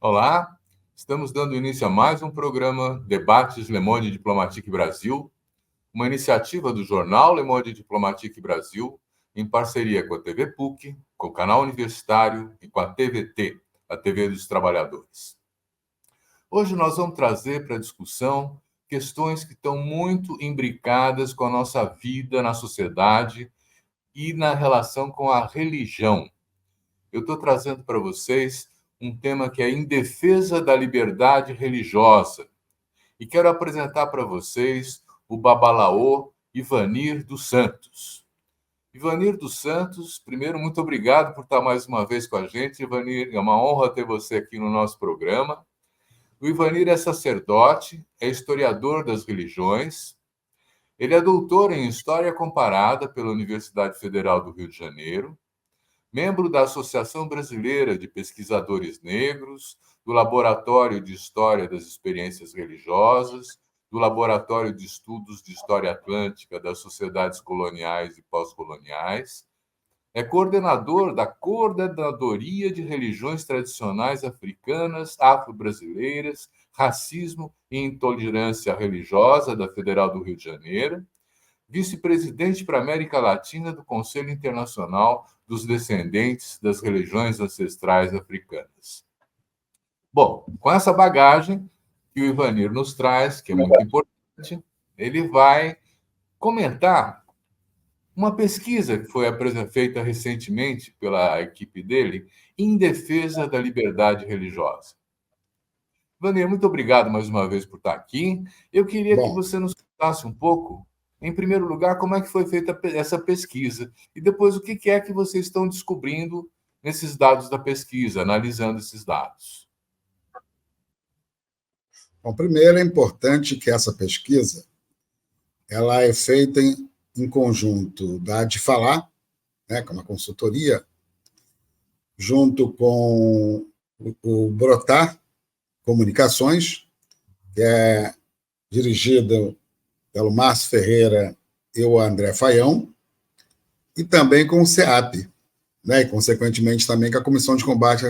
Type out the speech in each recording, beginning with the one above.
Olá, estamos dando início a mais um programa Debates Le Monde Diplomatique Brasil, uma iniciativa do jornal Le Monde Diplomatique Brasil, em parceria com a TV PUC, com o canal universitário e com a TVT, a TV dos Trabalhadores. Hoje nós vamos trazer para a discussão questões que estão muito imbricadas com a nossa vida na sociedade e na relação com a religião. Eu estou trazendo para vocês um tema que é em defesa da liberdade religiosa. E quero apresentar para vocês o babalaô Ivanir dos Santos. Ivanir dos Santos, primeiro, muito obrigado por estar mais uma vez com a gente. Ivanir, é uma honra ter você aqui no nosso programa. O Ivanir é sacerdote, é historiador das religiões. Ele é doutor em História Comparada pela Universidade Federal do Rio de Janeiro, membro da Associação Brasileira de Pesquisadores Negros, do Laboratório de História das Experiências Religiosas, do Laboratório de Estudos de História Atlântica das Sociedades Coloniais e Pós-Coloniais, é coordenador da Coordenadoria de Religiões Tradicionais Africanas, Afro-Brasileiras, Racismo e Intolerância Religiosa da Federal do Rio de Janeiro, vice-presidente para a América Latina do Conselho Internacional dos Descendentes das Religiões Ancestrais Africanas. Bom, com essa bagagem que o Ivanir nos traz, que é muito importante, ele vai comentar uma pesquisa que foi feita recentemente pela equipe dele em defesa da liberdade religiosa. Ivanir, muito obrigado mais uma vez por estar aqui. Eu queria que você nos contasse um pouco, em primeiro lugar, como é que foi feita essa pesquisa e depois o que é que vocês estão descobrindo nesses dados da pesquisa, analisando esses dados. Bom, primeiro é importante que essa pesquisa ela é feita em conjunto da ADFALAR, né, que é uma consultoria, junto com o Brotar Comunicações, que é dirigido pelo Márcio Ferreira e o André Faião, e também com o CEAP, né, e, consequentemente, também com a Comissão de Combate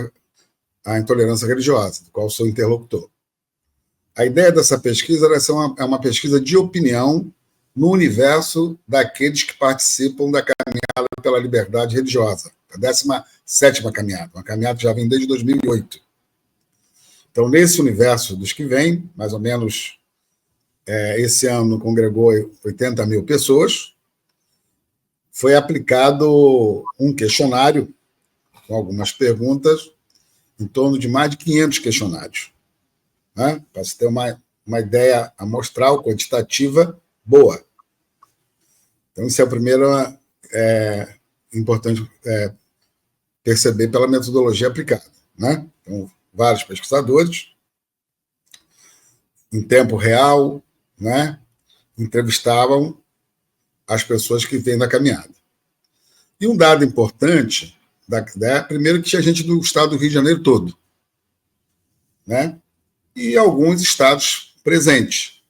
à Intolerância Religiosa, do qual sou interlocutor. A ideia dessa pesquisa é uma pesquisa de opinião no universo daqueles que participam da caminhada pela liberdade religiosa, a 17ª caminhada, uma caminhada que já vem desde 2008. Então, nesse universo dos que vêm, mais ou menos, esse ano congregou 80 mil pessoas, foi aplicado um questionário com algumas perguntas, em torno de mais de 500 questionários, né? Para se ter uma ideia amostral, quantitativa, boa. Então, isso é o primeiro importante perceber pela metodologia aplicada, né? Então, vários pesquisadores, em tempo real, né, entrevistavam as pessoas que vêm da caminhada. E um dado importante, primeiro que tinha gente do estado do Rio de Janeiro todo, né, e alguns estados presentes.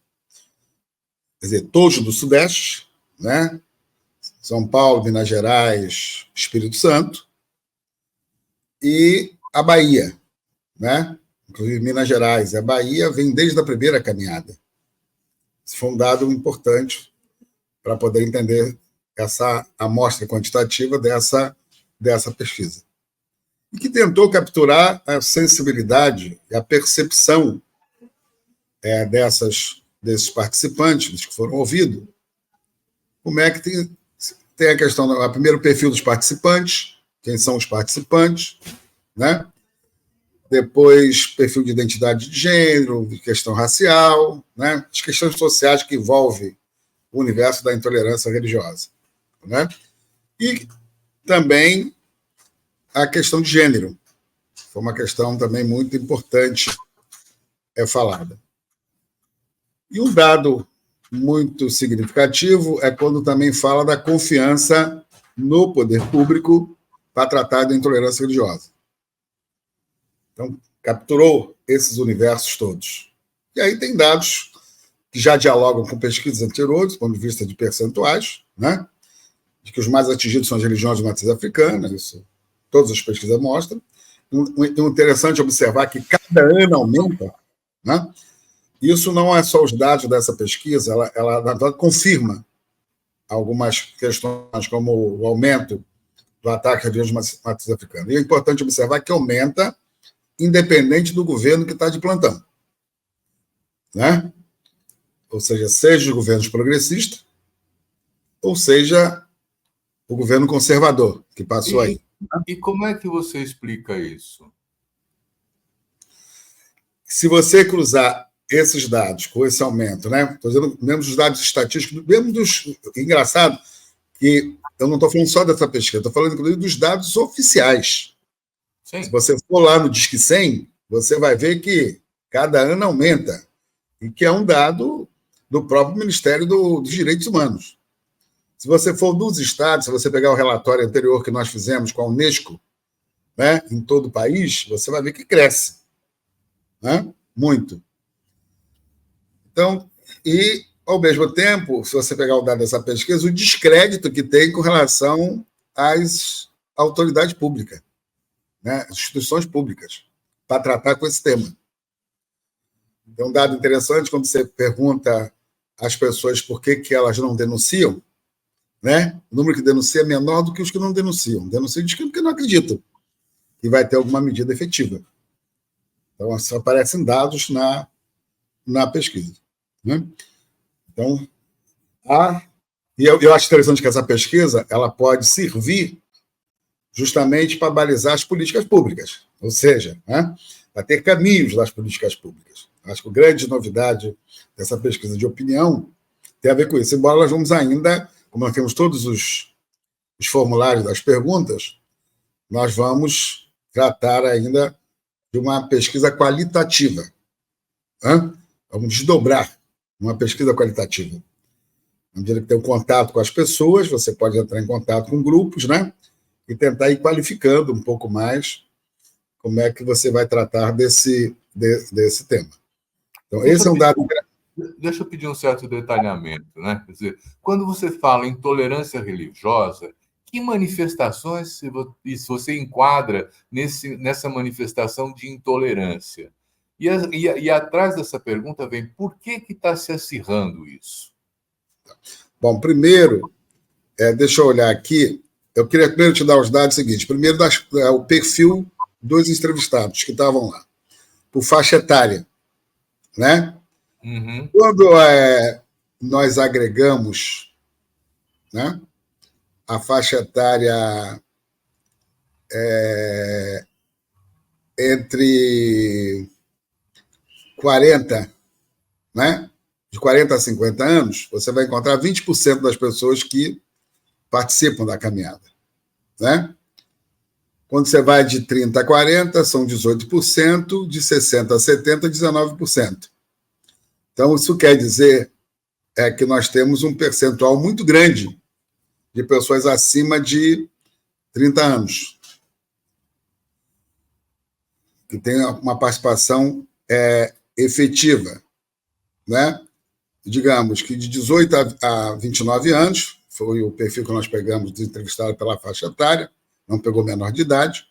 Quer dizer, todos do Sudeste, né, São Paulo, Minas Gerais, Espírito Santo, e a Bahia, né? Inclusive Minas Gerais e a Bahia vem desde a primeira caminhada. Isso foi um dado importante para poder entender essa amostra quantitativa dessa pesquisa. E que tentou capturar a sensibilidade e a percepção desses participantes, dos que foram ouvidos. Como é que tem a questão do primeiro perfil dos participantes, quem são os participantes, né? Depois, perfil de identidade de gênero, de questão racial, né? As questões sociais que envolvem o universo da intolerância religiosa, né? E também a questão de gênero. Foi uma questão também muito importante falada. E um dado muito significativo é quando também fala da confiança no poder público para tratar da intolerância religiosa. Então, capturou esses universos todos. E aí tem dados que já dialogam com pesquisas anteriores, do ponto de vista de percentuais, né? De que os mais atingidos são as religiões de matriz africana, isso todas as pesquisas mostram, interessante observar que cada ano aumenta, né? Isso não é só os dados dessa pesquisa, ela na verdade, confirma algumas questões, como o aumento do ataque a aviões de matriz africana. E é importante observar que aumenta independente do governo que está de plantão, né? Ou seja os governos progressistas, ou seja, o governo conservador que passou aí. E como é que você explica isso? Se você cruzar esses dados com esse aumento, né? Estou dizendo mesmo dos dados estatísticos, mesmo dos. Engraçado que eu não estou falando só dessa pesquisa, estou falando inclusive dos dados oficiais. Sim. Se você for lá no Disque 100, você vai ver que cada ano aumenta, e que é um dado do próprio Ministério dos Direitos Humanos. Se você for dos estados, se você pegar o relatório anterior que nós fizemos com a Unesco, né, em todo o país, você vai ver que cresce, né, muito. Então, e, ao mesmo tempo, se você pegar o dado dessa pesquisa, o descrédito que tem com relação às autoridades públicas, né, as instituições públicas, para tratar com esse tema. É um dado interessante quando você pergunta às pessoas por que elas não denunciam, né? O número que denuncia é menor do que os que não denunciam. Denunciam porque não acreditam que vai ter alguma medida efetiva. Então, só aparecem dados na pesquisa, né? Então, e eu acho interessante que essa pesquisa ela pode servir justamente para balizar as políticas públicas, ou seja, né, para ter caminhos das políticas públicas. Acho que a grande novidade dessa pesquisa de opinião tem a ver com isso. Embora nós vamos ainda, como nós temos todos os formulários das perguntas, nós vamos tratar ainda de uma pesquisa qualitativa. Né? Vamos desdobrar uma pesquisa qualitativa. À medida que tem um contato com as pessoas, você pode entrar em contato com grupos, né? E tentar ir qualificando um pouco mais como é que você vai tratar desse tema. Então, esse é um dado... Deixa eu pedir um certo detalhamento, né? Quer dizer, quando você fala em intolerância religiosa, que manifestações você enquadra nessa manifestação de intolerância? E atrás dessa pergunta vem, por que está se acirrando isso? Bom, primeiro, deixa eu olhar aqui, eu queria primeiro te dar os dados seguintes. Primeiro, o perfil dos entrevistados que estavam lá, por faixa etária, né? Uhum. Quando nós agregamos, né, a faixa etária entre 40, né, de 40 a 50 anos, você vai encontrar 20% das pessoas que participam da caminhada, né? Quando você vai de 30 a 40, são 18%, de 60 a 70, 19%. Então, isso quer dizer que nós temos um percentual muito grande de pessoas acima de 30 anos, que tem uma participação efetiva, né? Digamos que de 18 a 29 anos, foi o perfil que nós pegamos de entrevistado pela faixa etária, não pegou menor de idade.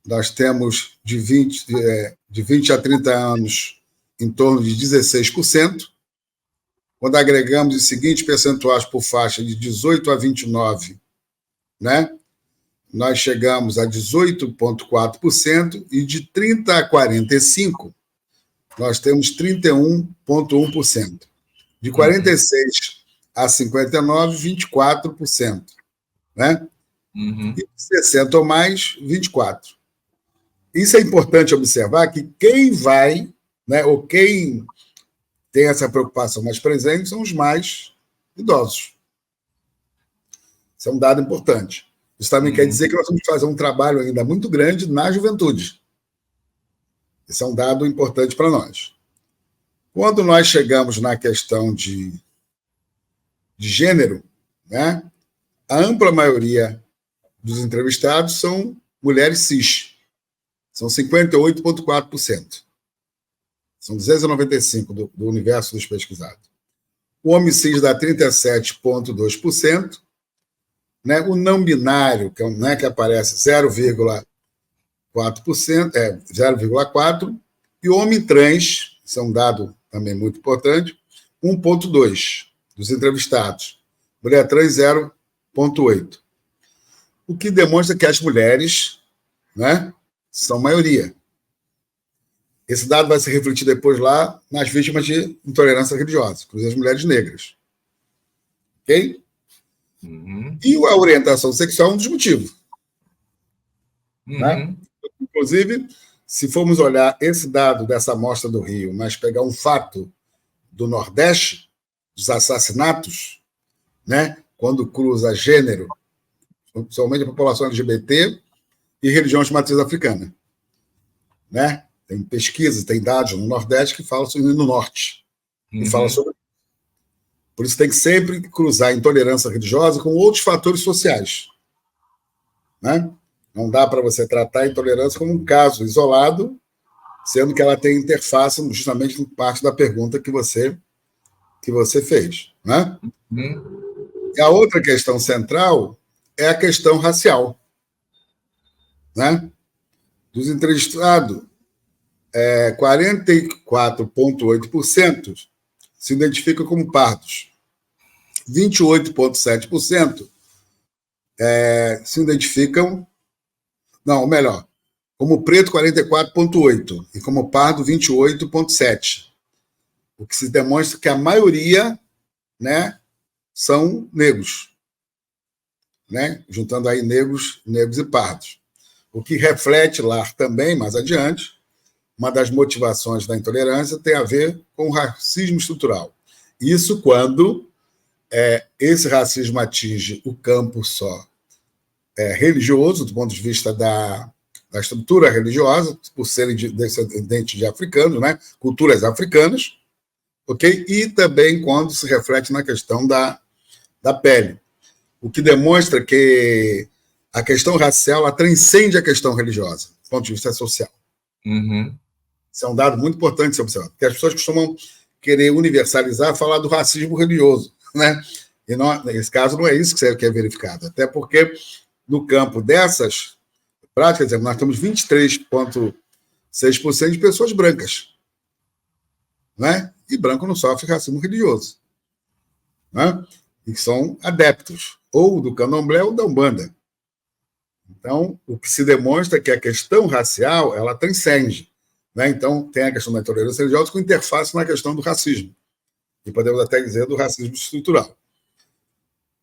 Nós temos de 20 a 30 anos em torno de 16%. Quando agregamos os seguintes percentuais por faixa de 18 a 29, né, nós chegamos a 18,4%, e de 30 a 45, nós temos 31,1%. De 46 a 59, 24%. Né? Uhum. E de 60 ou mais, 24%. Isso é importante observar que quem vai, né, ou quem tem essa preocupação mais presente são os mais idosos. Isso é um dado importante. Isso também quer dizer que nós vamos fazer um trabalho ainda muito grande na juventude. Esse é um dado importante para nós. Quando nós chegamos na questão de gênero, né, a ampla maioria dos entrevistados são mulheres cis. São 58,4%. São 295 do universo dos pesquisados. O homem cis dá 37,2%. Né? O não binário, que aparece 0,1%, 4%, 0,4%, e o homem trans, isso é um dado também muito importante, 1,2% dos entrevistados. Mulher trans, 0,8%. O que demonstra que as mulheres, né, são maioria. Esse dado vai se refletir depois lá nas vítimas de intolerância religiosa, inclusive as mulheres negras. Ok? Uhum. E a orientação sexual é um dos motivos. Uhum. Né? Inclusive, se formos olhar esse dado dessa amostra do Rio, mas pegar um fato do Nordeste, dos assassinatos, né, quando cruza gênero, principalmente a população LGBT e religiões de matriz africana. Né? Tem pesquisas, tem dados no Nordeste que falam sobre no Norte. E fala sobre. Por isso tem que sempre cruzar a intolerância religiosa com outros fatores sociais. Né? Não dá para você tratar a intolerância como um caso isolado, sendo que ela tem interface justamente com parte da pergunta que você fez. Né? E a outra questão central é a questão racial. Né? Dos entrevistados, 44,8% se identificam como pardos. 28,7% se identificam... Não, melhor, como preto, 44,8%, e como pardo, 28,7%. O que se demonstra que a maioria, né, são negros, né? Juntando aí negros e pardos. O que reflete lá também, mais adiante, uma das motivações da intolerância tem a ver com o racismo estrutural. Isso quando esse racismo atinge o campo só religioso, do ponto de vista da estrutura religiosa, por serem descendentes de africanos, né? Culturas africanas, ok? E também quando se reflete na questão da pele. O que demonstra que a questão racial ela transcende a questão religiosa, do ponto de vista social. Uhum. Isso é um dado muito importante de ser observado, porque as pessoas costumam querer universalizar, falar do racismo religioso, né? E não, nesse caso não é isso que é verificado, até porque no campo dessas práticas, nós temos 23,6% de pessoas brancas, né? E branco não sofre racismo religioso, né? E são adeptos, ou do candomblé ou da Umbanda. Então, o que se demonstra é que a questão racial, ela transcende. Né? Então, tem a questão da intolerância religiosa com interface na questão do racismo. E podemos até dizer do racismo estrutural.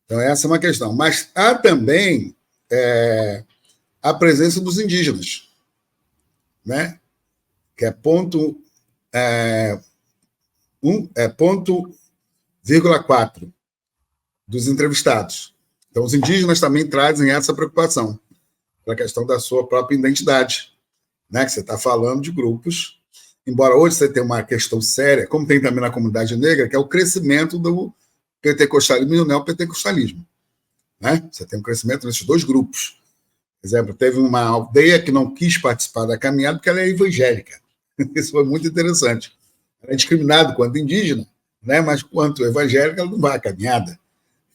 Então, essa é uma questão. Mas há também a presença dos indígenas, né? Que é ponto 0,4% dos entrevistados. Então, os indígenas também trazem essa preocupação para a questão da sua própria identidade, né? Que você está falando de grupos, embora hoje você tenha uma questão séria, como tem também na comunidade negra, que é o crescimento do pentecostalismo e do neopentecostalismo. Né? Você tem um crescimento nesses dois grupos. Por exemplo, teve uma aldeia que não quis participar da caminhada porque ela é evangélica. Isso foi muito interessante. Ela é discriminada quanto indígena, né? Mas quanto evangélica, ela não vai à caminhada.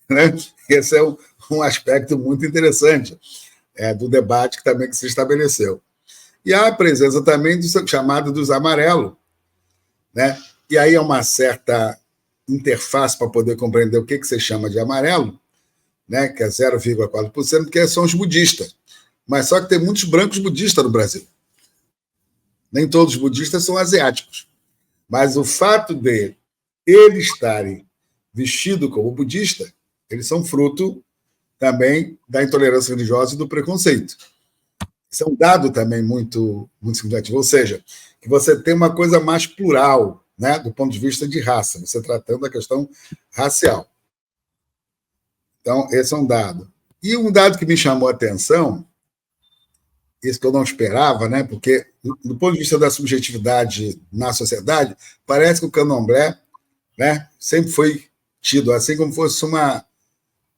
Né? Esse é um aspecto muito interessante do debate que também se estabeleceu. E há a presença também do chamado dos amarelos, né? E aí é uma certa interface para poder compreender o que você chama de amarelo, né? Que é 0,4%, que são os budistas. Mas só que tem muitos brancos budistas no Brasil. Nem todos os budistas são asiáticos. Mas o fato de eles estarem vestidos como budista, eles são fruto também da intolerância religiosa e do preconceito. Isso é um dado também muito, muito significativo. Ou seja, que você tem uma coisa mais plural, né, do ponto de vista de raça, você tratando da questão racial. Então, esse é um dado. E um dado que me chamou a atenção, isso que eu não esperava, né, porque, do ponto de vista da subjetividade na sociedade, parece que o candomblé, né, sempre foi tido assim como fosse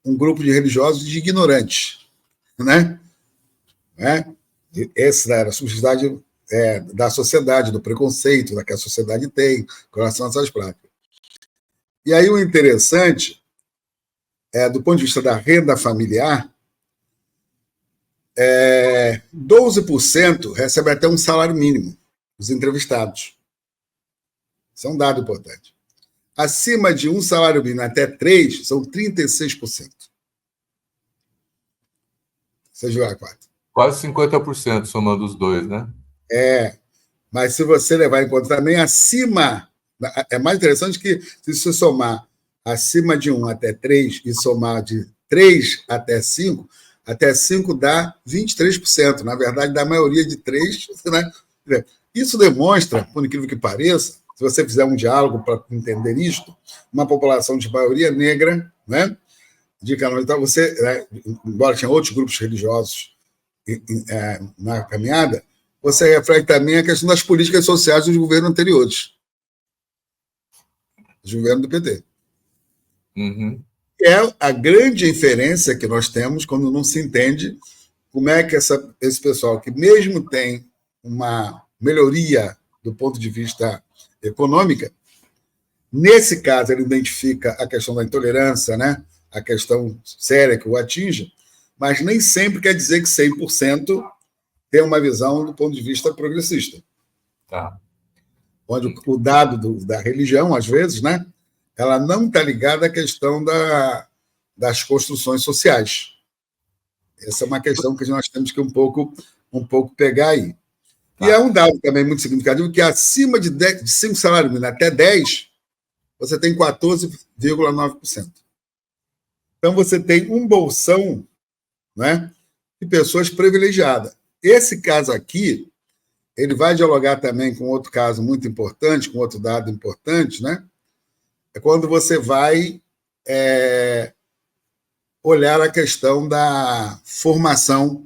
um grupo de religiosos de ignorantes. Né? Essa era a subjetividade da sociedade, do preconceito que a sociedade tem com relação a essas práticas. E aí o interessante do ponto de vista da renda familiar, 12% recebe até um salário mínimo, os entrevistados. Isso é um dado importante. Acima de um salário mínimo até 3, são 36%. Você viu a 4? Quase 50% somando os dois, né? Mas se você levar em conta também acima, é mais interessante que se você somar acima de 1 até 3 e somar de 3 até 5 dá 23%. Na verdade, da maioria de 3, né? Isso demonstra, por incrível que pareça, se você fizer um diálogo para entender isto, uma população de maioria negra, né? De Canoas, então você, embora tinha outros grupos religiosos na caminhada, você reflete também a questão das políticas sociais dos governos anteriores, dos governos do PT. Uhum. É a grande diferença que nós temos quando não se entende como é que esse pessoal, que mesmo tem uma melhoria do ponto de vista econômica, nesse caso ele identifica a questão da intolerância, né? A questão séria que o atinge, mas nem sempre quer dizer que 100% tem uma visão do ponto de vista progressista. Tá. Onde o dado da religião, às vezes, né? Ela não está ligada à questão das construções sociais. Essa é uma questão que nós temos que um pouco pegar aí. Tá. E é um dado também muito significativo que acima de 5 salários mínimos até 10, você tem 14,9%. Então, você tem um bolsão, né, de pessoas privilegiadas. Esse caso aqui, ele vai dialogar também com outro caso muito importante, com outro dado importante, né? É quando você vai olhar a questão da formação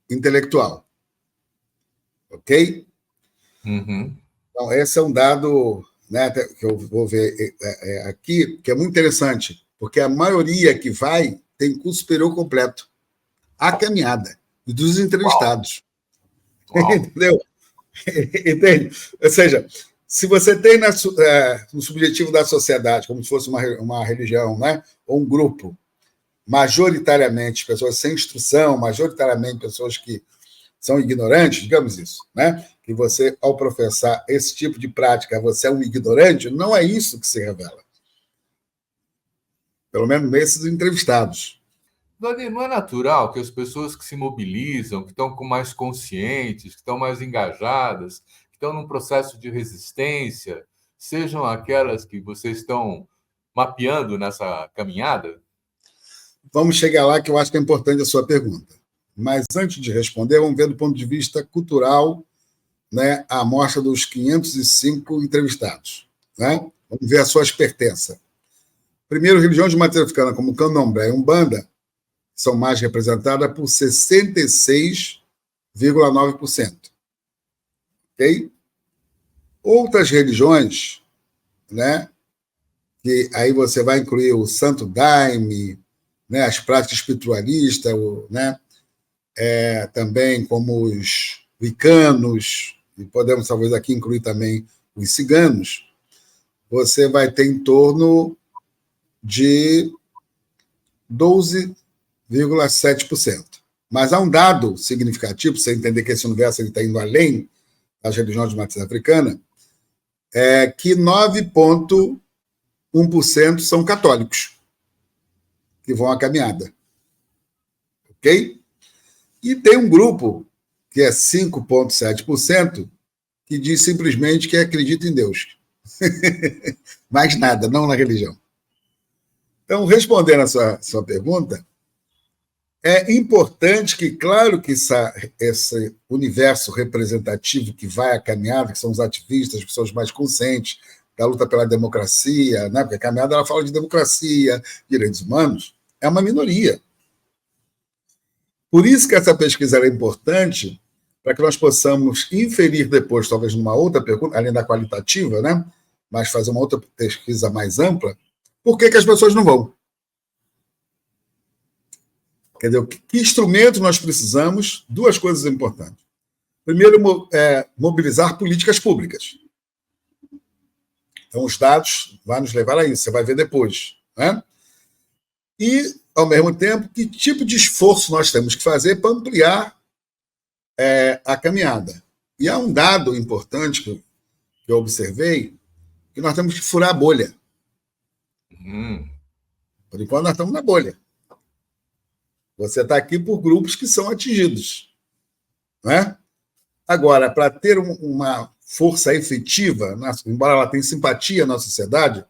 intelectual. Ok? Uhum. Então, esse é um dado, né, que eu vou ver aqui, que é muito interessante, porque a maioria que vai tem curso superior completo. A caminhada dos entrevistados. Uau. Entendeu? Entende? Ou seja, se você tem no subjetivo da sociedade, como se fosse uma religião, né, ou um grupo, majoritariamente pessoas sem instrução, majoritariamente pessoas que são ignorantes, digamos isso, né? Que você, ao professar esse tipo de prática, você é um ignorante, não é isso que se revela. Pelo menos nesses entrevistados. Dani, não é natural que as pessoas que se mobilizam, que estão mais conscientes, que estão mais engajadas, que estão num processo de resistência, sejam aquelas que vocês estão mapeando nessa caminhada? Vamos chegar lá, que eu acho que é importante a sua pergunta. Mas antes de responder, vamos ver do ponto de vista cultural, né, a amostra dos 505 entrevistados. Né? Vamos ver as suas pertenças. Primeiro, religiões de matriz africana, como Candomblé e Umbanda, são mais representadas por 66,9%. Ok? Outras religiões, né, que aí você vai incluir o Santo Daime, né, as práticas espiritualistas, né, também como os wicanos, e podemos talvez aqui incluir também os ciganos, você vai ter em torno de 12,7%. Mas há um dado significativo, para você entender que esse universo está indo além das religiões de matriz africana, que 9,1% são católicos que vão à caminhada. Ok? E tem um grupo, que é 5,7%, que diz simplesmente que acredita em Deus. Mais nada, não na religião. Então, respondendo a sua pergunta, é importante que, claro que esse universo representativo que vai à caminhada, que são os ativistas, as pessoas mais conscientes da luta pela democracia, né? Porque a caminhada ela fala de democracia, direitos humanos, é uma minoria. Por isso que essa pesquisa é importante, para que nós possamos inferir depois, talvez numa outra pergunta, além da qualitativa, né? Mas fazer uma outra pesquisa mais ampla, por que as pessoas não vão? Quer dizer, que instrumento nós precisamos? Duas coisas importantes. Primeiro, mobilizar políticas públicas. Então, os dados vão nos levar a isso, você vai ver depois. Né? E ao mesmo tempo, que tipo de esforço nós temos que fazer para ampliar a caminhada. E há um dado importante que eu observei, que nós temos que furar a bolha. Por enquanto, nós estamos na bolha. Você está aqui por grupos que são atingidos. Não é? Agora, para ter uma força efetiva, embora ela tenha simpatia na sociedade,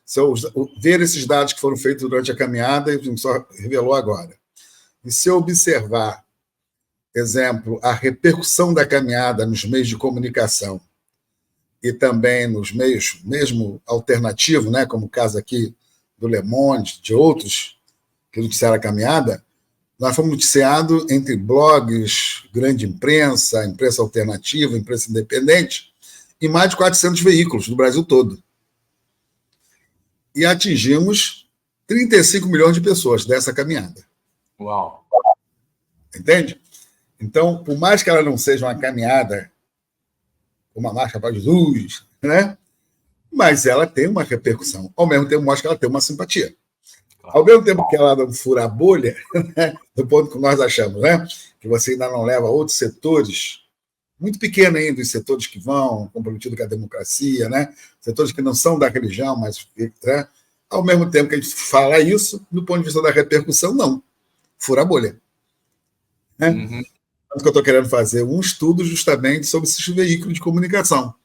se eu ver esses dados que foram feitos durante a caminhada, a gente só revelou agora, e se eu observar, exemplo, a repercussão da caminhada nos meios de comunicação e também nos meios, mesmo alternativos, né, como o caso aqui do Le Monde, de outros que noticiaram a caminhada, nós fomos noticiados entre blogs, grande imprensa, imprensa alternativa, imprensa independente, em mais de 400 veículos no Brasil todo. E atingimos 35 milhões de pessoas dessa caminhada. Uau! Entende? Então, por mais que ela não seja uma caminhada como a Marcha para Jesus, né? Mas ela tem uma repercussão. Ao mesmo tempo, mostra que ela tem uma simpatia. Ao mesmo tempo que ela não fura a bolha, né, do ponto que nós achamos, né, que você ainda não leva outros setores, muito pequenos ainda, os setores que vão comprometidos com a democracia, né, setores que não são da religião, mas, né, ao mesmo tempo que a gente fala isso, do ponto de vista da repercussão, não, fura a bolha. Né? Uhum. Tanto que eu estou querendo fazer um estudo justamente sobre esses veículos de comunicação,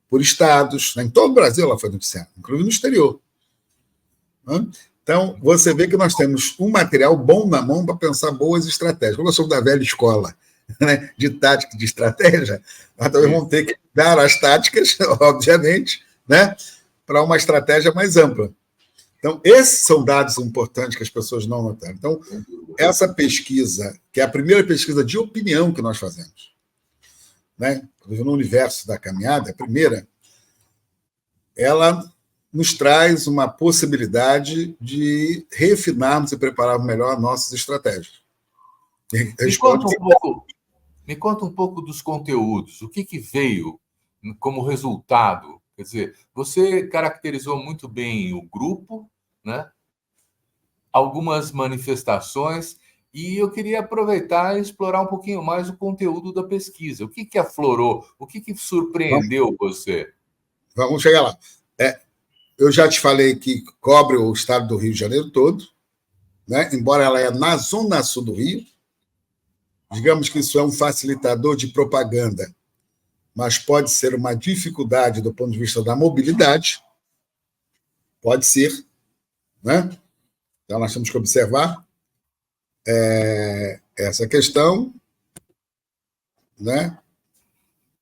por estados, né, em todo o Brasil ela foi noticiada, inclusive no exterior. Né? Então, você vê que nós temos um material bom na mão para pensar boas estratégias. Como eu sou da velha escola, né, de tática e de estratégia, nós também vamos ter que dar as táticas, obviamente, né, para uma estratégia mais ampla. Então, esses são dados importantes que as pessoas não notaram. Então, essa pesquisa, que é a primeira pesquisa de opinião que nós fazemos, né, no universo da caminhada, a primeira, ela nos traz uma possibilidade de refinarmos e prepararmos melhor nossas estratégias. Me conta um pouco dos conteúdos. O que veio como resultado? Quer dizer, você caracterizou muito bem o grupo, né? Algumas manifestações, e eu queria aproveitar e explorar um pouquinho mais o conteúdo da pesquisa. O que aflorou? O que surpreendeu você? Vamos chegar lá. Eu já te falei que cobre o estado do Rio de Janeiro todo, né? Embora ela é na zona sul do Rio. Digamos que isso é um facilitador de propaganda, mas pode ser uma dificuldade do ponto de vista da mobilidade. Pode ser. Né? Então, nós temos que observar essa questão. Né?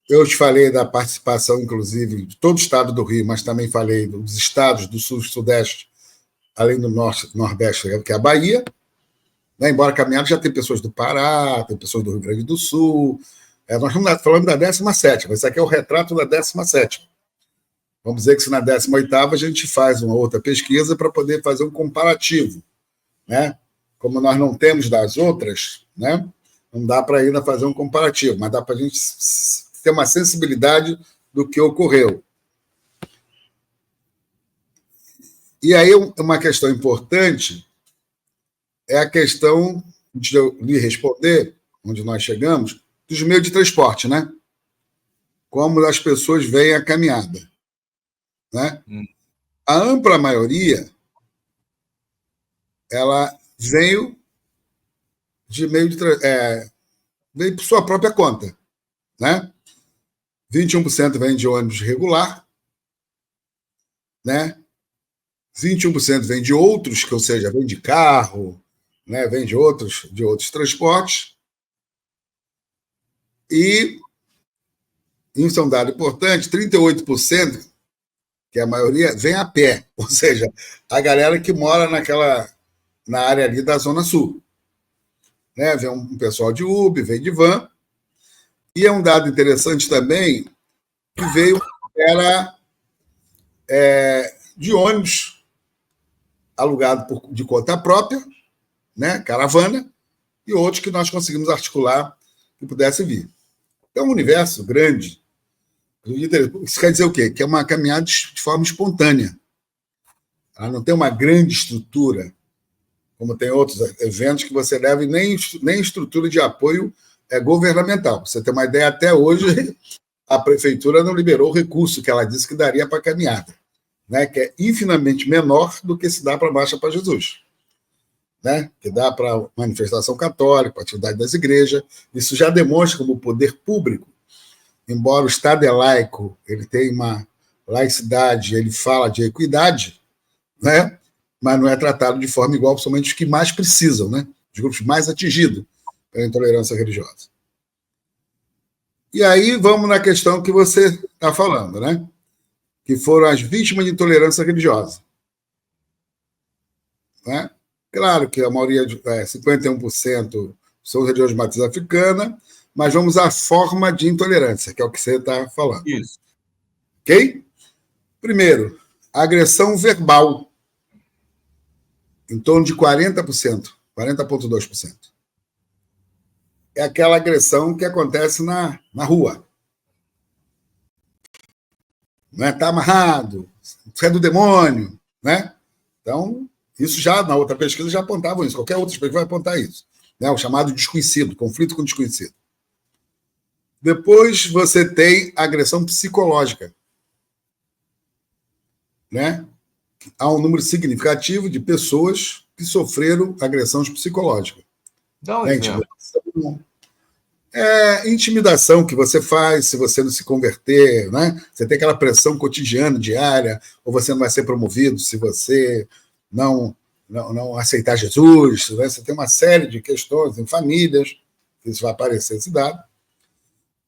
Eu te falei da participação, inclusive, de todo o estado do Rio, mas também falei dos estados do sul e sudeste, além do norte, nordeste, que é a Bahia. Né? Embora caminhada já tem pessoas do Pará, tem pessoas do Rio Grande do Sul. Nós estamos falando da 17ª, esse aqui é o retrato da 17ª. Vamos dizer que se na 18ª a gente faz uma outra pesquisa para poder fazer um comparativo. Né? Como nós não temos das outras, né? Não dá para ainda fazer um comparativo, mas dá para a gente ter uma sensibilidade do que ocorreu. E aí, uma questão importante é a questão, de eu lhe responder, onde nós chegamos, dos meios de transporte, né? Como as pessoas veem a caminhada. Né? A ampla maioria, ela veio de meio de veio por sua própria conta. Né? 21% vem de ônibus regular, né? 21% vem de outros, ou seja, vem de carro, né? Vem de outros transportes. E, isso é um dado importante, 38%, que a maioria, vem a pé, ou seja, a galera que mora na área ali da Zona Sul. Né? Vem um pessoal de Uber, vem de van. E é um dado interessante também que veio de ônibus alugado de conta própria, né, caravana, e outros que nós conseguimos articular que pudesse vir. É um universo grande. Isso quer dizer o quê? Que é uma caminhada de forma espontânea. Ela não tem uma grande estrutura como tem outros eventos que você leva e nem estrutura de apoio governamental. Pra você ter uma ideia, até hoje a prefeitura não liberou o recurso que ela disse que daria para a caminhada, né? Que é infinitamente menor do que se dá para a Marcha para Jesus, né? Que dá para a manifestação católica, para a atividade das igrejas. Isso já demonstra como o poder público, embora o Estado é laico, ele tem uma laicidade, ele fala de equidade, né? Mas não é tratado de forma igual, principalmente os que mais precisam, né? Os grupos mais atingidos pela intolerância religiosa. E aí vamos na questão que você está falando, né? Que foram as vítimas de intolerância religiosa. Né? Claro que a maioria, 51%, são religiosos de matriz africana, mas vamos à forma de intolerância, que é o que você está falando. Isso. Ok? Primeiro, agressão verbal, em torno de 40%, 40,2%. É aquela agressão que acontece na rua. Né? Tá amarrado, você é do demônio, né? Então, isso já, na outra pesquisa, já apontavam isso. Qualquer outra pesquisa vai apontar isso. Né? O chamado desconhecido, conflito com desconhecido. Depois você tem agressão psicológica. Né? Há um número significativo de pessoas que sofreram agressões psicológicas. Dá um Né? exemplo. Intimidação que você faz se você não se converter, né? Você tem aquela pressão cotidiana, diária, ou você não vai ser promovido se você não aceitar Jesus, né? Você tem uma série de questões em famílias, que isso vai aparecer esse dado,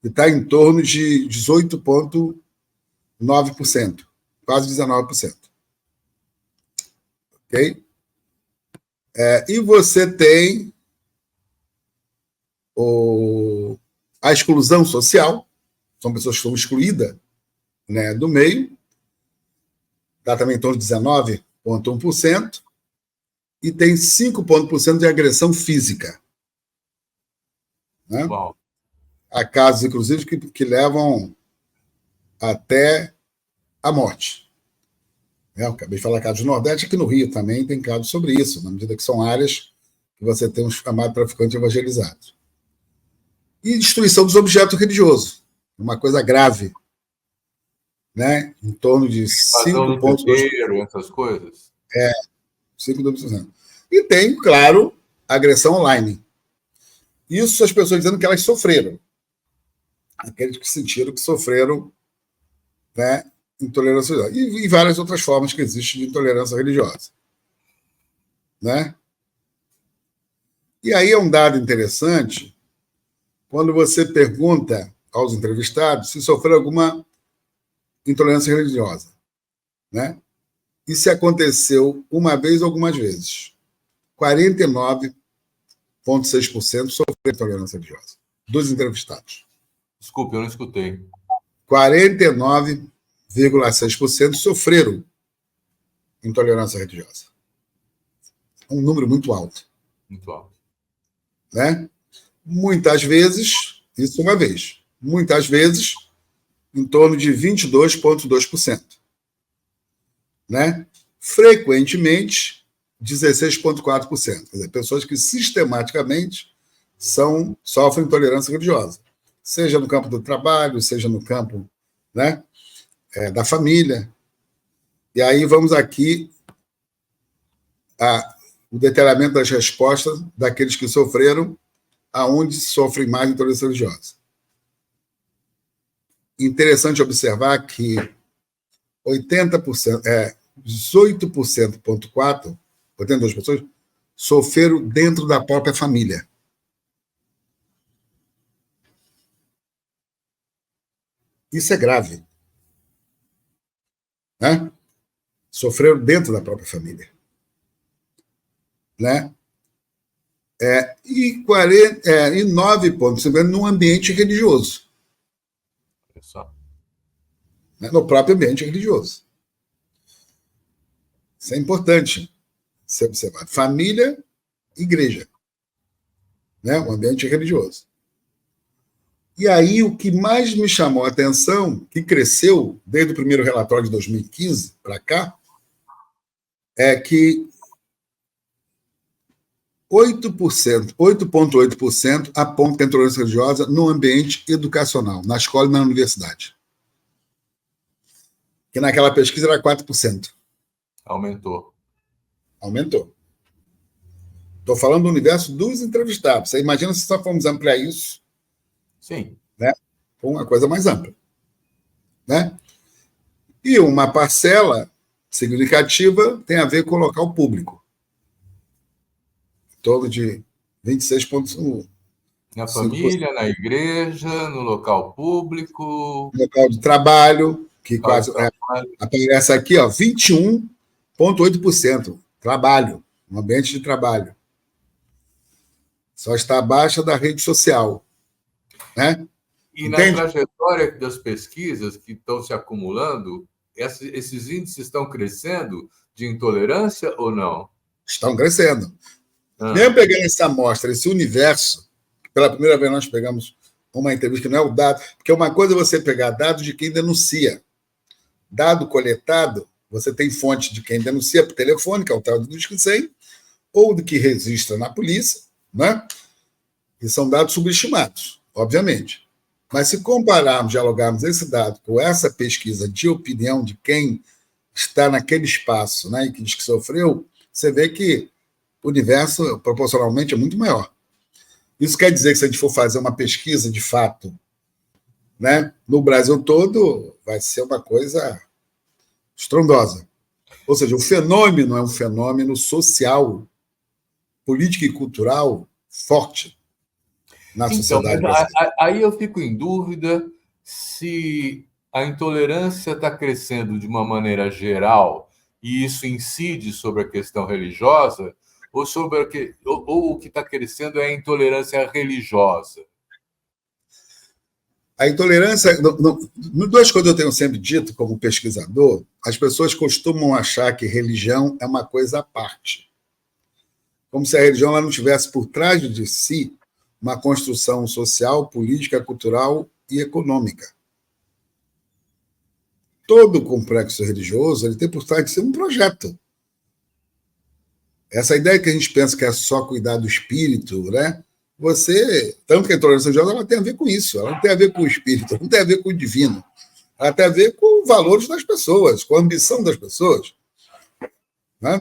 e está em torno de 18,9%, quase 19%. Ok? E você tem a exclusão social, são pessoas que são excluídas, né, do meio, está também em torno de 19,1%, e tem 5% de agressão física. Né? Há casos, inclusive, que levam até a morte. Eu acabei de falar casos do Nordeste, aqui no Rio também tem casos sobre isso, na medida que são áreas que você tem um chamado traficante evangelizado. E destruição dos objetos religiosos, uma coisa grave, né? Em torno de 5,2%. Essas coisas. 5,2%. E tem, claro, agressão online. Isso as pessoas dizendo que elas sofreram. Aqueles que sentiram que sofreram, né, intolerância religiosa. E várias outras formas que existem de intolerância religiosa. Né? E aí é um dado interessante quando você pergunta aos entrevistados se sofreram alguma intolerância religiosa, né? E se aconteceu uma vez ou algumas vezes. 49,6% sofreram intolerância religiosa, dos entrevistados. Desculpe, eu não escutei. 49,6% sofreram intolerância religiosa. É um número muito alto. Muito alto. Né? Muitas vezes, isso uma vez, muitas vezes, em torno de 22,2%. Né? Frequentemente, 16,4%. Quer dizer, pessoas que sistematicamente sofrem intolerância religiosa, seja no campo do trabalho, seja no campo, né, da família. E aí vamos aqui o detalhamento das respostas daqueles que sofreram, aonde sofrem mais intolerância religiosa. Interessante observar que 18,4%, 82% sofreram dentro da própria família. Isso é grave. Né? Sofreram dentro da própria família. Né? E 9,5% no ambiente religioso. Né? No próprio ambiente religioso. Isso é importante você observar. Família, igreja. Né? O ambiente religioso. E aí, o que mais me chamou a atenção, que cresceu desde o primeiro relatório de 2015 para cá, é que 8,8% aponta a intolerância religiosa no ambiente educacional, na escola e na universidade. Que naquela pesquisa era 4%. Aumentou. Aumentou. Estou falando do universo dos entrevistados. Você imagina se só formos ampliar isso, Sim. né, com uma coisa mais ampla. Né? E uma parcela significativa tem a ver com o local público. Em torno de 26,1%. Na família, na igreja, no local público. Local de trabalho, que quase aparece aqui, 21,8%. Trabalho, um ambiente de trabalho. Só está abaixo da rede social. Né? E na trajetória das pesquisas que estão se acumulando, esses índices estão crescendo de intolerância ou não? Estão crescendo. Mesmo pegando essa amostra, esse universo, pela primeira vez nós pegamos uma entrevista que não é o dado, porque uma coisa é você pegar dados de quem denuncia. Dado coletado, você tem fonte de quem denuncia por telefone, que é o tal do Disque 100, ou do que registra na polícia, né? E são dados subestimados, obviamente. Mas se compararmos, dialogarmos esse dado com essa pesquisa de opinião de quem está naquele espaço, né, e que diz que sofreu, você vê que o universo, proporcionalmente, é muito maior. Isso quer dizer que se a gente for fazer uma pesquisa de fato, né, no Brasil todo, vai ser uma coisa estrondosa. Ou seja, o fenômeno é um fenômeno social, político e cultural forte na sociedade brasileira. Aí eu fico em dúvida se a intolerância está crescendo de uma maneira geral e isso incide sobre a questão religiosa, ou o que está crescendo é a intolerância religiosa. A intolerância... Duas coisas eu tenho sempre dito como pesquisador: as pessoas costumam achar que religião é uma coisa à parte. Como se a religião ela não tivesse por trás de si uma construção social, política, cultural e econômica. Todo complexo religioso ele tem por trás de si um projeto. Essa ideia que a gente pensa que é só cuidar do espírito, né? Tanto que a intolerância religiosa ela tem a ver com isso, ela não tem a ver com o espírito, ela não tem a ver com o divino, ela tem a ver com os valores das pessoas, com a ambição das pessoas, né?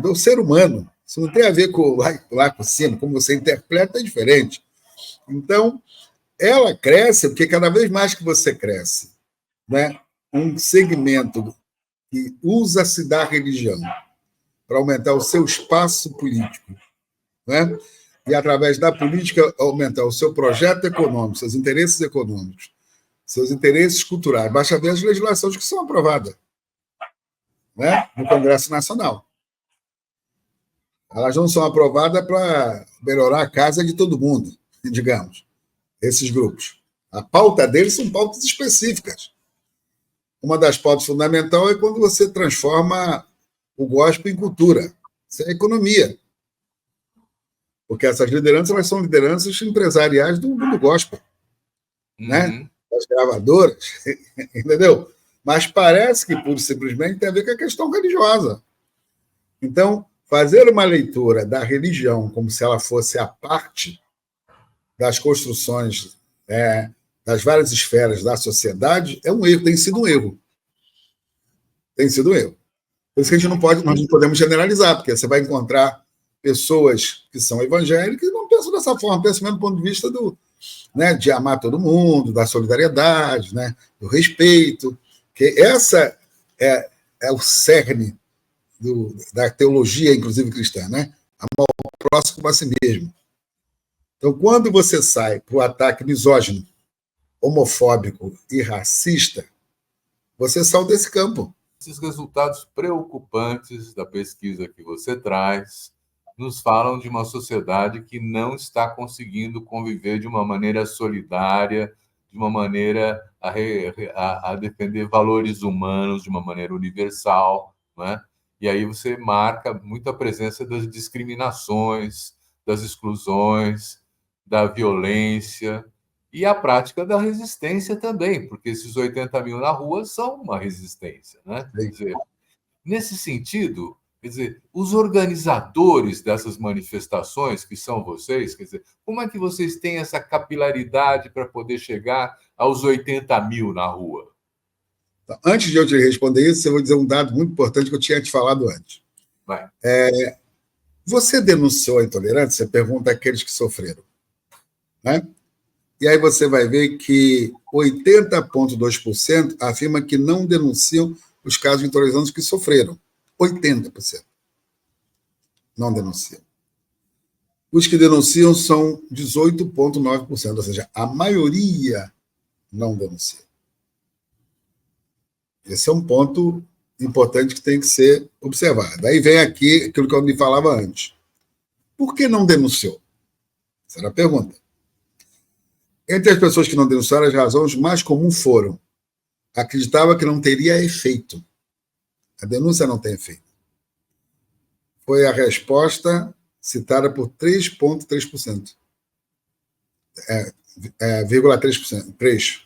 Do ser humano. Isso não tem a ver com lá por cima, como você interpreta é diferente. Então, ela cresce porque cada vez mais que você cresce, né, um segmento que usa-se da religião para aumentar o seu espaço político, né, e, através da política, aumentar o seu projeto econômico, seus interesses econômicos, seus interesses culturais. Basta ver as legislações que são aprovadas, né, no Congresso Nacional. Elas não são aprovadas para melhorar a casa de todo mundo, digamos, esses grupos. A pauta deles são pautas específicas. Uma das pautas fundamentais é quando você transforma o gospel em cultura. Isso é economia. Porque essas lideranças elas são lideranças empresariais do mundo gospel. Né? As gravadoras, entendeu? Mas parece que, pura e simplesmente, tem a ver com a questão religiosa. Então, fazer uma leitura da religião como se ela fosse a parte das construções das várias esferas da sociedade é um erro, tem sido um erro. Tem sido um erro. Por isso que nós não podemos generalizar, porque você vai encontrar pessoas que são evangélicas e não pensam dessa forma, pensam mesmo do ponto de vista de amar todo mundo, da solidariedade, né, do respeito, que essa é o cerne da teologia, inclusive cristã, né? Amar o próximo como a si mesmo. Então, quando você sai para o ataque misógino, homofóbico e racista, você sai desse campo. Esses resultados preocupantes da pesquisa que você traz nos falam de uma sociedade que não está conseguindo conviver de uma maneira solidária, de uma maneira a defender valores humanos de uma maneira universal, né? E aí você marca muito a presença das discriminações, das exclusões, da violência e a prática da resistência também, porque esses 80 mil na rua são uma resistência, né? Quer dizer, nesse sentido, Quer dizer, os organizadores dessas manifestações, que são vocês, quer dizer, como é que vocês têm essa capilaridade para poder chegar aos 80 mil na rua? Então, antes de eu te responder isso, eu vou dizer um dado muito importante que eu tinha te falado antes. Vai. Você denunciou a intolerância? Você pergunta àqueles que sofreram. Né? E aí você vai ver que 80,2% afirma que não denunciam os casos de intolerância que sofreram. 80% não denunciam. Os que denunciam são 18,9%, ou seja, a maioria não denuncia. Esse é um ponto importante que tem que ser observado. Aí vem aqui aquilo que eu me falava antes. Por que não denunciou? Essa era a pergunta. Entre as pessoas que não denunciaram, as razões mais comuns foram: acreditava que não teria efeito. A denúncia não tem efeito. Foi a resposta citada por 3,3%. 0,3%.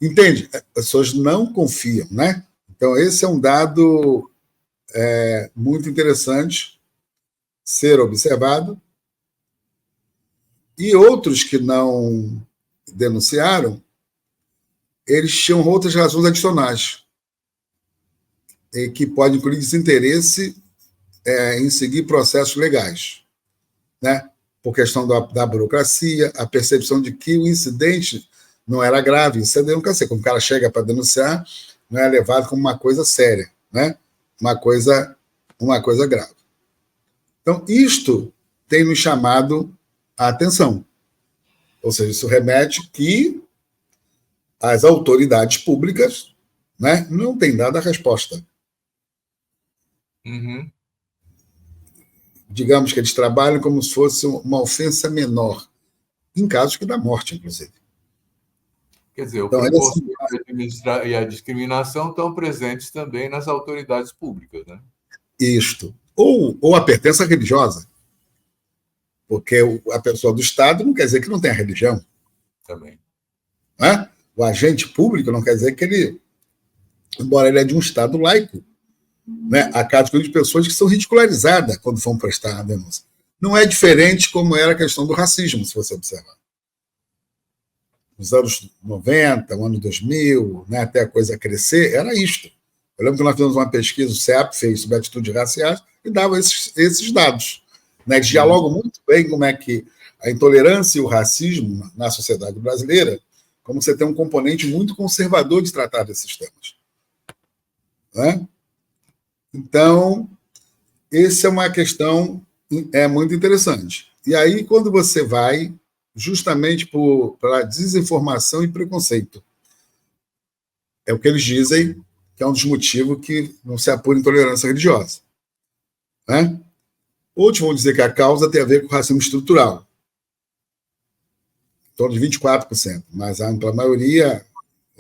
Entende? As pessoas não confiam, né? Então, esse é um dado muito interessante ser observado. E outros que não denunciaram, eles tinham outras razões adicionais, que podem incluir desinteresse em seguir processos legais, né? Por questão da burocracia, a percepção de que o incidente não era grave. Isso é denúncia. Quando o cara chega para denunciar, não é levado como uma coisa séria, né? Uma coisa grave. Então, isto tem nos chamado a atenção. Ou seja, isso remete que as autoridades públicas, né, não têm dado a resposta. Uhum. Digamos que eles trabalham como se fosse uma ofensa menor, em casos que dá morte, inclusive. Quer dizer, o preconceito e a discriminação estão presentes também nas autoridades públicas, né? Isto. Ou a pertença religiosa. Porque a pessoa do Estado não quer dizer que não tenha religião. Também. Né? O agente público não quer dizer que ele, embora ele é de um Estado laico, né, há casos de pessoas que são ridicularizadas quando vão prestar a denúncia. Não é diferente como era a questão do racismo, se você observar. Nos anos 90, no ano 2000, né, até a coisa crescer, era isto. Eu lembro que nós fizemos uma pesquisa, o CEP fez sobre atitudes raciais, e dava esses dados. Né, que dialogam muito bem como é que a intolerância e o racismo na sociedade brasileira, como você tem um componente muito conservador de tratar desses temas. Né? Então, essa é uma questão muito interessante. E aí, quando você vai justamente para desinformação e preconceito, é o que eles dizem que é um dos motivos que não se apura intolerância religiosa. Né? Outros vão dizer que a causa tem a ver com o racismo estrutural, em torno de 24%, mas a ampla maioria,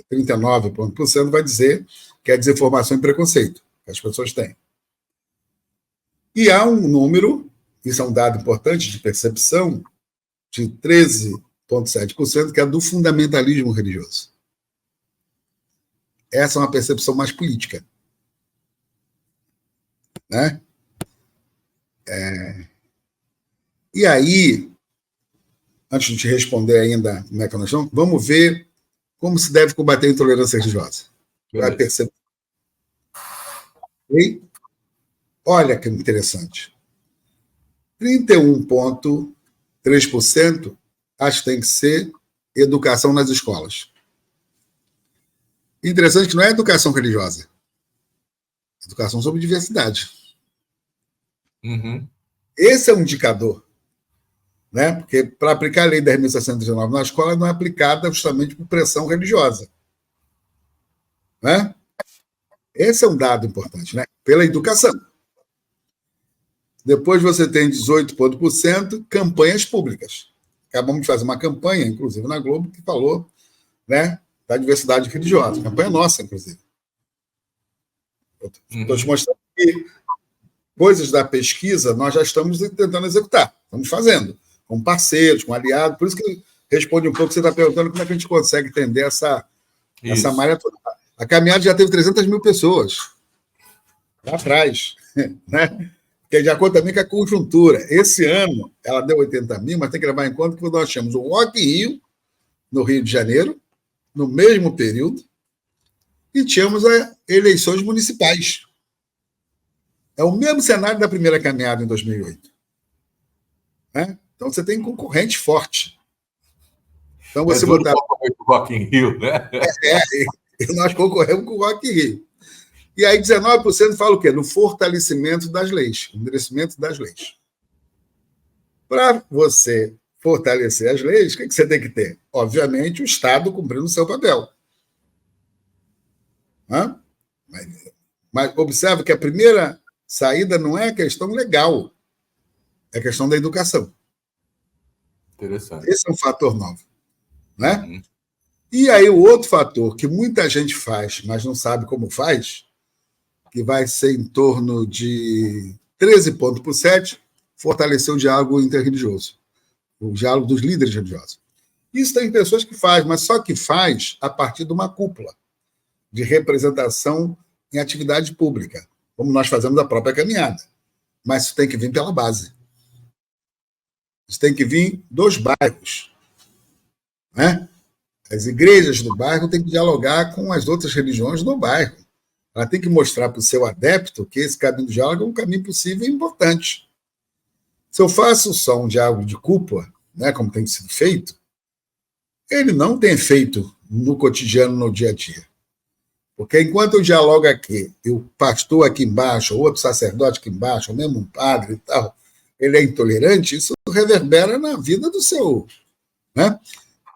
39%, vai dizer que é desinformação e preconceito que as pessoas têm. E há um número, isso é um dado importante de percepção, de 13,7%, que é do fundamentalismo religioso. Essa é uma percepção mais política. Né? E aí, antes de te responder ainda como é que nós estamos, vamos ver como se deve combater a intolerância religiosa. Vai perceber. E olha que interessante. 31,3% acho que tem que ser educação nas escolas. Interessante que não é educação religiosa. Educação sobre diversidade. Uhum. Esse é um indicador. Né? Porque para aplicar a lei 10.619 na escola não é aplicada justamente por pressão religiosa. Né? Esse é um dado importante, né? Pela educação. Depois você tem 18% campanhas públicas. Acabamos de fazer uma campanha, inclusive na Globo, que falou, né, da diversidade religiosa. Campanha nossa, inclusive. Estou te mostrando que coisas da pesquisa nós já estamos tentando executar. Estamos fazendo, com parceiros, com aliados. Por isso que responde um pouco, você está perguntando como é que a gente consegue entender essa malha toda. A caminhada já teve 300 mil pessoas lá atrás. né? Porque de acordo também com a conjuntura. Esse ano, ela deu 80 mil, mas tem que levar em conta que nós tínhamos o Rock in Rio, no Rio de Janeiro, no mesmo período, e tínhamos as eleições municipais. É o mesmo cenário da primeira caminhada em 2008. Né? Então, você tem concorrente forte. Então, você botar... concorrer com o Rock in Rio, né? E nós concorremos com o Rock in Rio. E aí 19% fala o quê? No fortalecimento das leis, endurecimento das leis. Para você fortalecer as leis, o que você tem que ter? Obviamente, o Estado cumprindo o seu papel. Mas observe que a primeira saída não é a questão legal, é a questão da educação. Interessante. Esse é um fator novo. Né? Uhum. E aí o outro fator que muita gente faz, mas não sabe como faz, que vai ser em torno de 13,7%, fortalecer o diálogo interreligioso, o diálogo dos líderes religiosos. Isso tem pessoas que fazem, mas só que faz a partir de uma cúpula de representação em atividade pública, como nós fazemos a própria caminhada. Mas isso tem que vir pela base. Isso tem que vir dos bairros. Né? As igrejas do bairro têm que dialogar com as outras religiões do bairro. Ela tem que mostrar para o seu adepto que esse caminho do diálogo é um caminho possível e importante. Se eu faço só um diálogo de cúpula, né, como tem sido feito, ele não tem efeito no cotidiano, no dia a dia. Porque enquanto eu dialogo aqui, e o pastor aqui embaixo, ou outro sacerdote aqui embaixo, ou mesmo um padre e tal, ele é intolerante, isso reverbera na vida do seu... Né?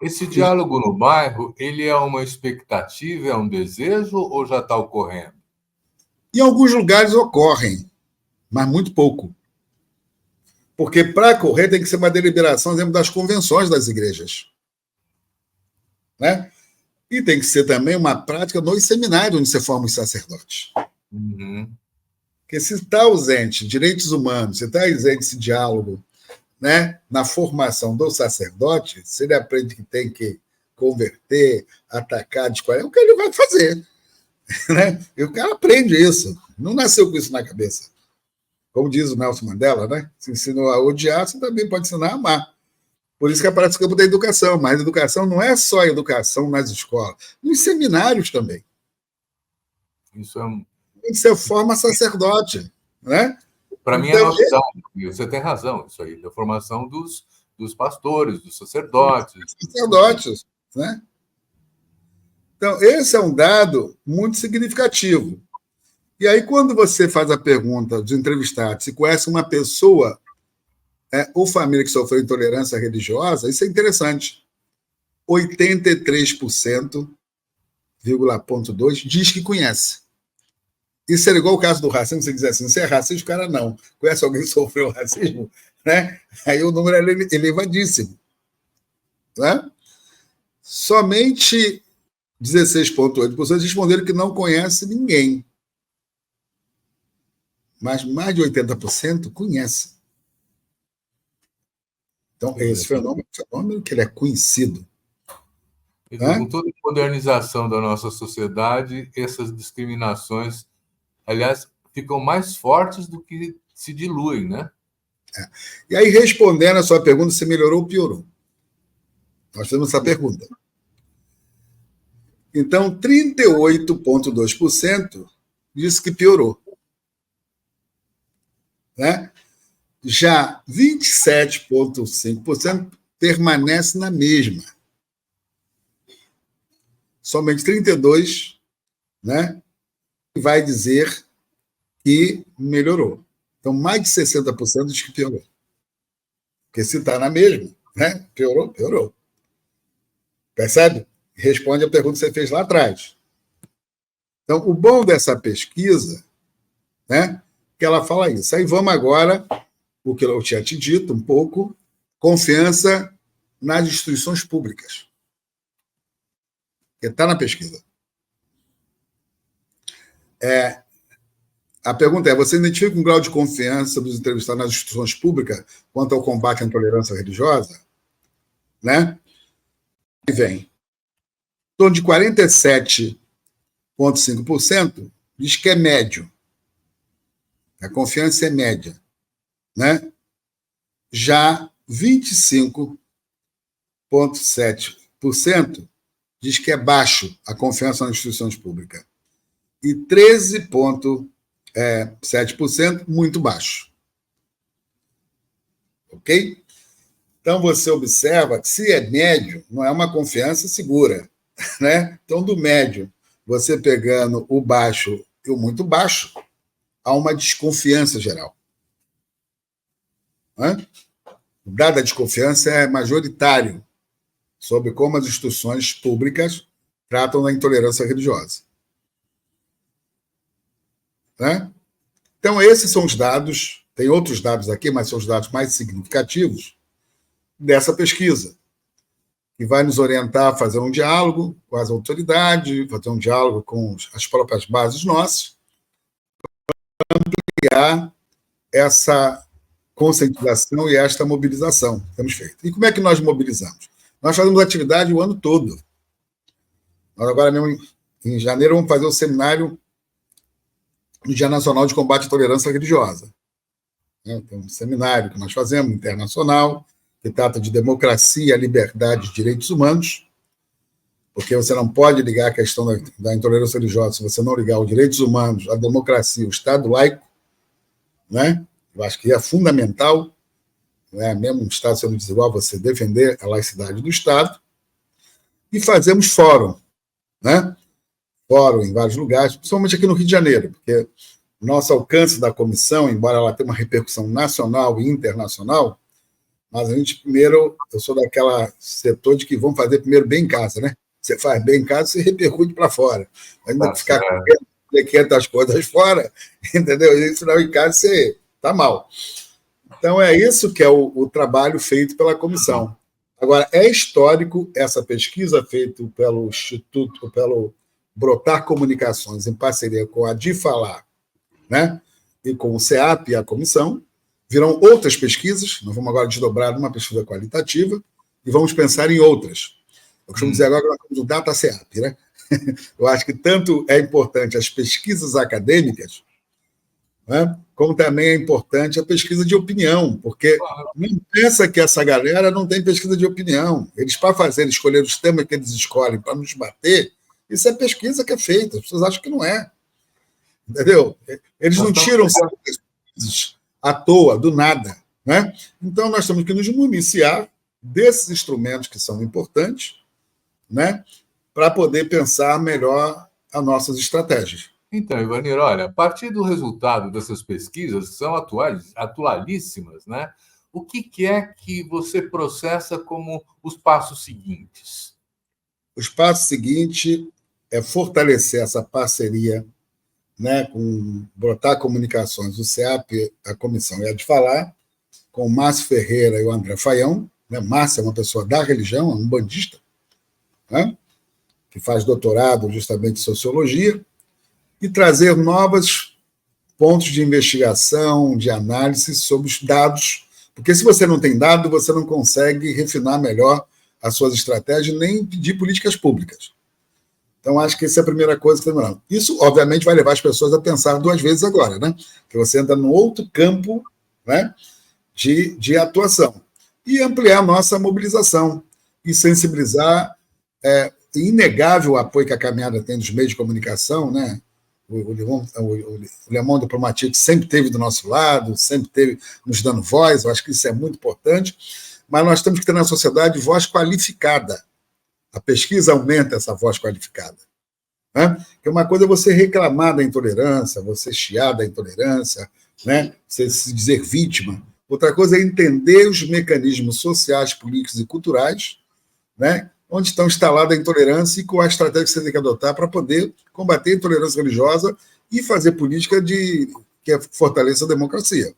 Esse diálogo no bairro, ele é uma expectativa, é um desejo ou já está ocorrendo? Em alguns lugares ocorrem, mas muito pouco. Porque para ocorrer tem que ser uma deliberação, por exemplo, das convenções das igrejas. Né? E tem que ser também uma prática nos seminários onde você forma os sacerdotes. Uhum. Porque se está ausente direitos humanos, se está ausente esse diálogo, né, na formação do sacerdote, se ele aprende que tem que converter, atacar, descolar, é o que ele vai fazer. Né? E o cara aprende isso. Não nasceu com isso na cabeça. Como diz o Nelson Mandela, né? Se ensinou a odiar, você também pode ensinar a amar. Por isso que aparece o campo da educação. Mas a educação não é só a educação nas escolas, nos seminários também. Isso é um... Você forma sacerdote, né? Para mim é novidade. Você tem razão, isso aí, da formação dos pastores, dos sacerdotes. Sacerdotes, né? Então, esse é um dado muito significativo. E aí, quando você faz a pergunta dos entrevistados se conhece uma pessoa ou família que sofreu intolerância religiosa, isso é interessante. 83,2% diz que conhece. Isso é igual o caso do racismo, você diz assim, você é racista, o cara não. Conhece alguém que sofreu racismo? Né? Aí o número é elevadíssimo. Né? Somente 16,8% responderam que não conhece ninguém. Mas mais de 80% conhece. Então, esse fenômeno que ele é conhecido. Com toda a modernização da nossa sociedade, essas discriminações, aliás, ficam mais fortes do que se diluem, né? E aí, respondendo a sua pergunta, se melhorou ou piorou? Nós temos essa pergunta. Então, 38,2% disse que piorou. Né? Já 27,5% permanece na mesma. Somente 32%, né, vai dizer que melhorou. Então, mais de 60% diz que piorou. Porque se está na mesma, né, piorou. Percebe? Responde a pergunta que você fez lá atrás. Então, o bom dessa pesquisa, né, que ela fala isso. Aí vamos agora, o que eu tinha te dito um pouco, confiança nas instituições públicas. Que está na pesquisa. A pergunta é, você identifica um grau de confiança dos entrevistados nas instituições públicas quanto ao combate à intolerância religiosa? Né? E vem. Em torno de 47,5% diz que é médio. A confiança é média, né? Já 25,7% diz que é baixo a confiança nas instituições públicas. E 13,7% muito baixo. Ok? Então, você observa que, se é médio, não é uma confiança segura, né? Então, do médio, você pegando o baixo e o muito baixo, há uma desconfiança geral. Né? O dado da desconfiança é majoritário sobre como as instituições públicas tratam da intolerância religiosa. Né? Então, esses são os dados, tem outros dados aqui, mas são os dados mais significativos dessa pesquisa, que vai nos orientar a fazer um diálogo com as autoridades, fazer um diálogo com as próprias bases nossas, para ampliar essa conscientização e esta mobilização que temos feito. E como é que nós mobilizamos? Nós fazemos atividade o ano todo. Nós agora mesmo, em janeiro, vamos fazer o seminário no Dia Nacional de Combate à Intolerância Religiosa. Tem um seminário que nós fazemos, internacional, que trata de democracia, liberdade e direitos humanos, porque você não pode ligar a questão da intolerância religiosa se você não ligar os direitos humanos, a democracia, o Estado laico, né? Eu acho que é fundamental, né? Mesmo um Estado sendo desigual, você defender a laicidade do Estado. E fazemos fórum, né? Fórum em vários lugares, principalmente aqui no Rio de Janeiro, porque o nosso alcance da comissão, embora ela tenha uma repercussão nacional e internacional, mas a gente primeiro, eu sou daquela setor de que vamos fazer primeiro bem em casa, né? Você faz bem em casa, você repercute para fora. Ainda ficar com 500 coisas fora, entendeu? E senão em casa você está mal. Então é isso que é o trabalho feito pela comissão. Agora, é histórico essa pesquisa feita pelo Instituto, pelo Brotar Comunicações, em parceria com a DiFalar, né? E com o CEAP e a comissão. Virão outras pesquisas, nós vamos agora desdobrar uma pesquisa qualitativa e vamos pensar em outras. Eu costumo dizer agora que nós temos o Data CEAP, né? Eu acho que tanto é importante as pesquisas acadêmicas, né, como também é importante a pesquisa de opinião, porque não pensa que essa galera não tem pesquisa de opinião. Eles, para escolher os temas que eles escolhem para nos bater, isso é pesquisa que é feita, as pessoas acham que não é. Entendeu? Eles não tiram pesquisas à toa, do nada. Né? Então, nós temos que nos municiar desses instrumentos que são importantes, né, para poder pensar melhor as nossas estratégias. Então, Ivanir, olha, a partir do resultado dessas pesquisas, que são atualíssimas, né? O que é que você processa como os passos seguintes? Os passos seguintes é fortalecer essa parceria, né, com Brotar Comunicações, o CEAP, a comissão e a DiFalar, com o Márcio Ferreira e o André Faião. Né? Márcio é uma pessoa da religião, é um bandista, né, que faz doutorado justamente em sociologia, e trazer novos pontos de investigação, de análise sobre os dados, porque se você não tem dado, você não consegue refinar melhor as suas estratégias, nem pedir políticas públicas. Então, acho que essa é a primeira coisa que tem. Isso, obviamente, vai levar as pessoas a pensar duas vezes agora, né? Que você entra num outro campo, né, de atuação. E ampliar a nossa mobilização e sensibilizar. É inegável o apoio que a caminhada tem dos meios de comunicação, né? O Le Monde Diplomatique sempre esteve do nosso lado, sempre esteve nos dando voz, eu acho que isso é muito importante, mas nós temos que ter na sociedade voz qualificada. A pesquisa aumenta essa voz qualificada. Né? Porque uma coisa é você reclamar da intolerância, você chiar da intolerância, né? Você se dizer vítima. Outra coisa é entender os mecanismos sociais, políticos e culturais, né, onde estão instalada a intolerância e qual a estratégia que você tem que adotar para poder combater a intolerância religiosa e fazer política que fortaleça a democracia.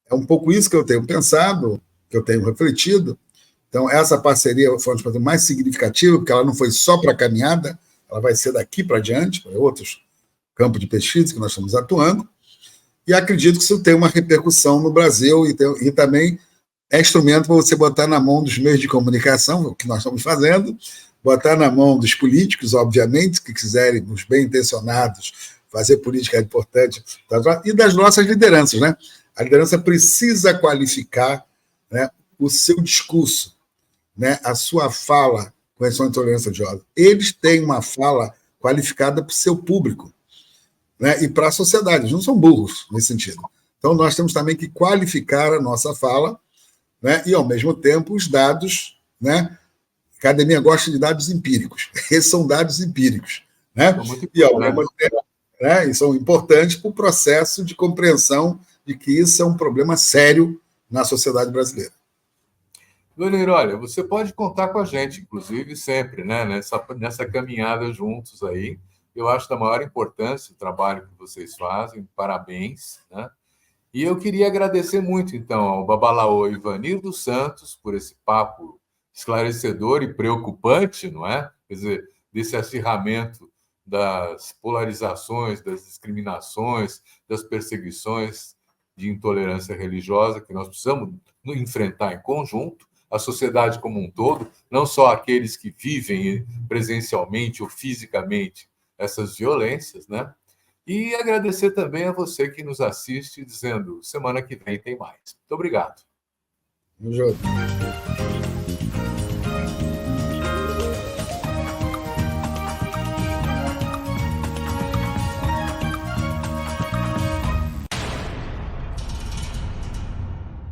É um pouco isso que eu tenho pensado, que eu tenho refletido. Então, essa parceria foi uma das mais significativas, porque ela não foi só para a caminhada, ela vai ser daqui para diante, para outros campos de pesquisa que nós estamos atuando, e acredito que isso tem uma repercussão no Brasil e também é instrumento para você botar na mão dos meios de comunicação, o que nós estamos fazendo, botar na mão dos políticos, obviamente, que quiserem, os bem-intencionados, fazer política é importante, e das nossas lideranças, né? A liderança precisa qualificar, né, o seu discurso, né, a sua fala com relação à intolerância religiosa. Eles têm uma fala qualificada para o seu público, né, e para a sociedade. Eles não são burros nesse sentido. Então, nós temos também que qualificar a nossa fala, né, e, ao mesmo tempo, os dados, né? A academia gosta de dados empíricos. Esses são dados empíricos, né? E, ao mesmo tempo, né, e são importantes para o processo de compreensão de que isso é um problema sério na sociedade brasileira. Leonir, olha, você pode contar com a gente, inclusive, sempre, né, nessa caminhada juntos aí. Eu acho da maior importância o trabalho que vocês fazem, parabéns, né? E eu queria agradecer muito, então, ao Babalaô Ivanir dos Santos por esse papo esclarecedor e preocupante, não é? Quer dizer, desse acirramento das polarizações, das discriminações, das perseguições de intolerância religiosa que nós precisamos enfrentar em conjunto, a sociedade como um todo, não só aqueles que vivem presencialmente ou fisicamente essas violências, né? E agradecer também a você que nos assiste, dizendo, semana que vem tem mais. Muito obrigado. Muito